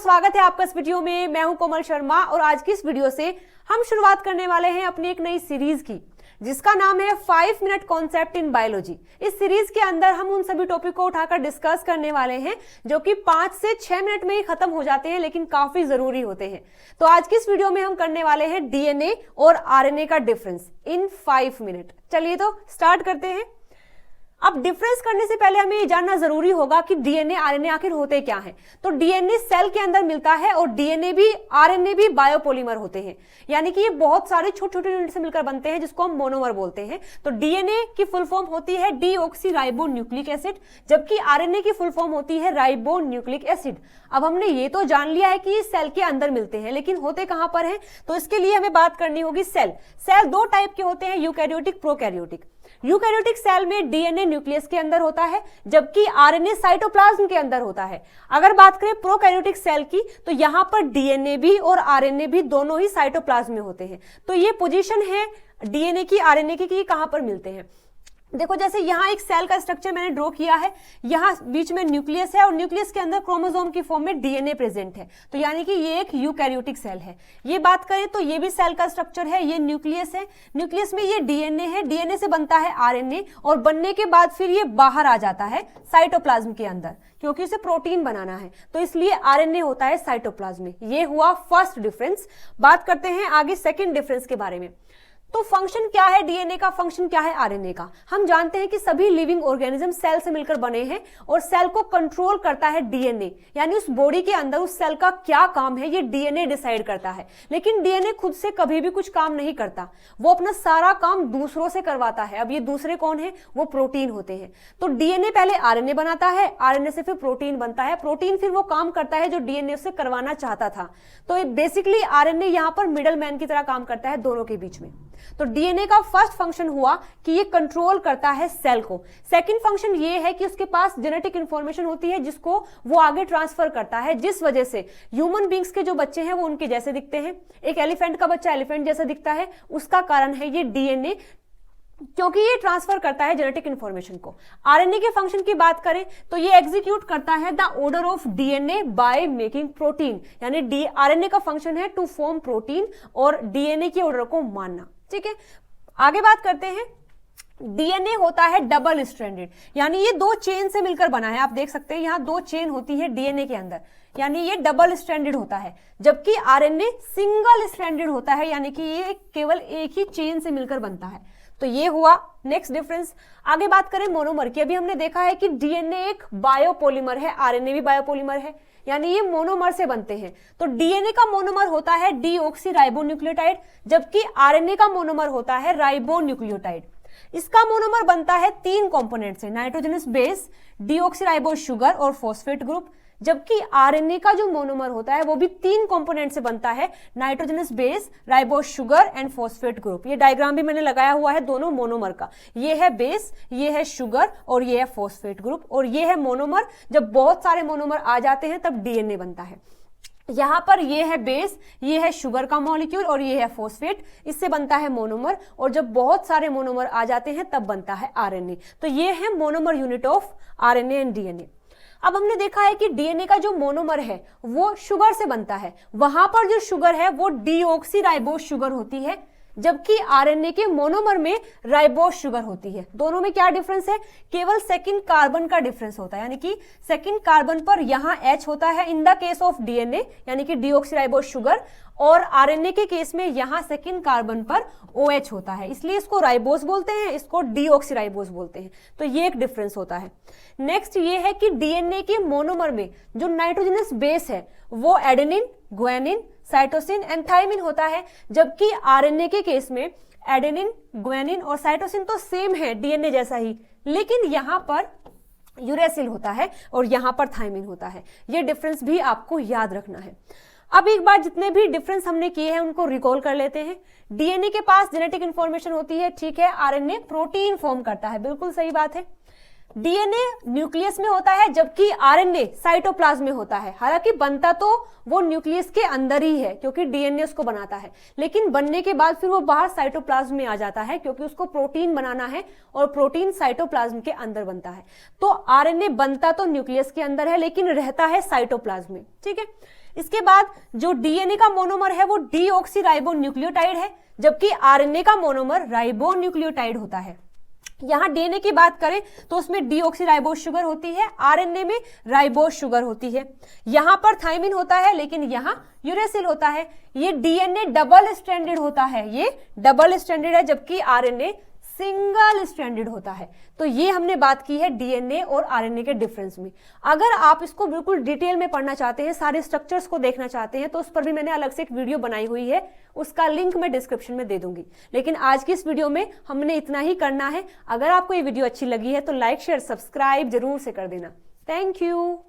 स्वागत है आपका इस वीडियो में। मैं हूं कोमल शर्मा और आज की इस वीडियो से हम शुरुआत करने वाले हैं अपनी एक नई सीरीज की, जिसका नाम है 5 मिनट कॉन्सेप्ट इन बायोलॉजी। इस सीरीज के अंदर हम उन सभी टॉपिक को उठाकर डिस्कस करने वाले हैं जो कि 5 से 6 मिनट में ही खत्म हो जाते हैं, लेकिन काफी जरूरी होते हैं। तो आज की इस वीडियो में हम करने वाले हैं डीएनए और आरएनए का डिफरेंस इन 5 मिनट। चलिए तो स्टार्ट करते हैं। अब डिफरेंस करने से पहले हमें ये जानना जरूरी होगा कि डीएनए आरएनए आखिर होते क्या हैं। तो डीएनए सेल के अंदर मिलता है और डीएनए भी आरएनए भी बायोपॉलीमर होते हैं, यानी कि ये बहुत सारे छोटे छोटे यूनिट से मिलकर बनते हैं, जिसको हम मोनोमर बोलते हैं। तो डीएनए की फुल फॉर्म होती है डीऑक्सी राइबोन्यूक्लिक एसिड, जबकि आरएनए की फुल फॉर्म होती है राइबोन्यूक्लिक एसिड। अब हमने ये तो जान लिया है कि ये सेल के अंदर मिलते हैं, लेकिन होते कहां पर हैं? तो इसके लिए हमें बात करनी होगी सेल दो टाइप के होते हैं, यूकैरियोटिक, प्रोकैरियोटिक। यूकैरियोटिक सेल में डीएनए न्यूक्लियस के अंदर होता है, जबकि आरएनए साइटोप्लाज्म के अंदर होता है। अगर बात करें प्रोकैरियोटिक सेल की, तो यहां पर डीएनए भी और आरएनए भी दोनों ही साइटोप्लाज्म में होते हैं। तो ये पोजीशन है डीएनए की, आरएनए की कि कहां पर मिलते हैं। देखो, जैसे यहाँ एक सेल का स्ट्रक्चर मैंने ड्रॉ किया है, यहाँ बीच में न्यूक्लियस है और न्यूक्लियस के अंदर क्रोमोसोम की फॉर्म में डीएनए प्रेजेंट है। तो यानी कि ये एक यूकैरियोटिक सेल है। ये बात करें तो ये भी सेल का स्ट्रक्चर है, ये न्यूक्लियस है, न्यूक्लियस में ये डीएनए है, डीएनए से बनता है आरएनए और बनने के बाद फिर ये बाहर आ जाता है साइटोप्लाज्म के अंदर, क्योंकि उसे प्रोटीन बनाना है, तो इसलिए आरएनए होता है साइटोप्लाज्म में। ये हुआ फर्स्ट डिफरेंस। बात करते हैं आगे सेकेंड डिफरेंस के बारे में। तो फंक्शन क्या है डीएनए का, फंक्शन क्या है आरएनए का? हम जानते हैं कि सभी लिविंग ऑर्गेनिज्म सेल से मिलकर बने हैं और सेल को कंट्रोल करता है डीएनए, यानी उस बॉडी के अंदर उस सेल का क्या काम है ये डीएनए डिसाइड करता है। लेकिन डीएनए खुद से कभी भी कुछ काम नहीं करता, वो अपना सारा काम दूसरों से करवाता है। अब ये दूसरे कौन है? वो प्रोटीन होते हैं। तो डीएनए पहले आरएनए बनाता है, आरएनए से फिर प्रोटीन बनता है, प्रोटीन फिर वो काम करता है जो डीएनए उससे करवाना चाहता था। तो बेसिकली आरएनए यहां पर मिडल मैन की तरह काम करता है दोनों के बीच में। तो डीएनए का फर्स्ट फंक्शन हुआ कि ये कंट्रोल करता है सेल को। सेकंड फंक्शन ये है कि उसके पास जेनेटिक इंफॉर्मेशन होती है जिसको वो आगे ट्रांसफर करता है, जिस वजह से ह्यूमन बींग्स के जो बच्चे हैं वो उनके जैसे दिखते हैं, एक एलिफेंट का बच्चा एलिफेंट जैसा दिखता है। उसका कारण है ये डीएनए, क्योंकि ये ट्रांसफर करता है जेनेटिक इंफॉर्मेशन को। आरएनए के फंक्शन की बात करें तो ये एग्जीक्यूट करता है the order of DNA by making protein, यानी आरएनए का फंक्शन है टू फॉर्म प्रोटीन और डीएनए के ऑर्डर को मानना। ठीक है, आगे बात करते हैं। डीएनए होता है डबल स्ट्रैंडेड, यानी ये दो चेन से मिलकर बना है। आप देख सकते हैं यहाँ दो चेन होती है डीएनए के अंदर, यानी ये डबल स्ट्रैंडेड होता है, जबकि आरएनए सिंगल स्ट्रैंडेड होता है, यानी कि ये केवल एक ही चेन से मिलकर बनता है। तो ये हुआ नेक्स्ट डिफरेंस। आगे बात करें मोनोमर की। अभी हमने देखा है कि डीएनए एक बायोपॉलीमर है, आरएनए भी बायोपॉलीमर है, यानी ये मोनोमर से बनते हैं। तो डीएनए का मोनोमर होता है डीऑक्सी राइबोन्यूक्लियोटाइड, जबकि आरएनए का मोनोमर होता है राइबोन्यूक्लियोटाइड। इसका मोनोमर बनता है 3 कंपोनेंट से, nitrogenous base, deoxy ribose sugar और फॉस्फेट ग्रुप। जबकि आरएनए का जो मोनोमर होता है वो भी 3 कंपोनेंट से बनता है, nitrogenous base, ribose sugar and phosphate group. ये डायग्राम भी मैंने लगाया हुआ है दोनों मोनोमर का। ये है बेस, ये है शुगर और ये है फॉस्फेट ग्रुप, और ये है मोनोमर। जब बहुत सारे मोनोमर आ जाते हैं तब डीएनए बनता है। यहां पर ये है बेस, ये है शुगर का मॉलिक्यूल और ये है फॉस्फेट, इससे बनता है मोनोमर। और जब बहुत सारे मोनोमर आ जाते हैं तब बनता है आरएनए। तो ये है monomer unit of RNA and DNA. अब हमने देखा है कि डीएनए का जो मोनोमर है वो शुगर से बनता है, वहां पर जो शुगर है वो डीऑक्सी राइबोज शुगर होती है, जबकि आरएनए के मोनोमर में राइबोज शुगर होती है। दोनों में क्या डिफरेंस है? केवल सेकंड कार्बन का डिफरेंस होता है, यानी कि सेकंड कार्बन पर यहां H होता है in the case of DNA, यानी कि डीऑक्सी राइबोज शुगर, और आरएनए के केस में यहां सेकंड कार्बन पर OH होता है, इसलिए इसको राइबोज बोलते हैं, इसको डीऑक्सी राइबोज बोलते हैं। तो ये एक डिफरेंस होता है। नेक्स्ट ये है कि डीएनए के मोनोमर में जो नाइट्रोजनस बेस है वो adenine, guanine, cytosine and thymine होता है, जबकि आरएनए के केस में एडेनिन, ग्वानिन और साइटोसिन तो सेम है डीएनए जैसा ही, लेकिन यहां पर यूरेसिल होता है और यहां पर थायमिन होता है। ये डिफरेंस भी आपको याद रखना है। अब एक बार जितने भी डिफरेंस हमने किए हैं उनको रिकॉल कर लेते हैं। डीएनए के पास जेनेटिक इंफॉर्मेशन होती है, ठीक है। आरएनए प्रोटीन फॉर्म करता है, बिल्कुल सही बात है। डीएनए न्यूक्लियस में होता है जबकि आरएनए साइटोप्लाज्म में होता है। हालांकि बनता तो वो न्यूक्लियस के अंदर ही है क्योंकि डीएनए उसको बनाता है, लेकिन बनने के बाद फिर वो बाहर साइटोप्लाज्म में आ जाता है क्योंकि उसको प्रोटीन बनाना है और प्रोटीन साइटोप्लाज्म के अंदर बनता है। तो आरएनए बनता तो न्यूक्लियस के अंदर है लेकिन रहता है साइटोप्लाज्म में। ठीक है, इसके बाद जो डीएनए का मोनोमर है वो डीऑक्सीराइबो न्यूक्लियोटाइड है, जबकि आरएनए का मोनोमर राइबो न्यूक्लियोटाइड होता है। यहां डीएनए की बात करें तो उसमें डीऑक्सीराइबोज शुगर होती है, आरएनए में राइबोज शुगर होती है। यहां पर थायमिन होता है लेकिन यहां यूरेसिल होता है। ये डीएनए डबल स्ट्रैंडेड होता है, ये डबल स्ट्रैंडेड है, जबकि आरएनए सिंगल स्ट्रैंडेड होता है। तो ये हमने बात की है डीएनए और आरएनए के डिफरेंस में। अगर आप इसको बिल्कुल डिटेल में पढ़ना चाहते हैं, सारे स्ट्रक्चर्स को देखना चाहते हैं, तो उस पर भी मैंने अलग से एक वीडियो बनाई हुई है, उसका लिंक मैं डिस्क्रिप्शन में दे दूंगी। लेकिन आज की इस वीडियो में हमने इतना ही करना है। अगर आपको ये वीडियो अच्छी लगी है तो लाइक शेयर सब्सक्राइब जरूर से कर देना। Thank you.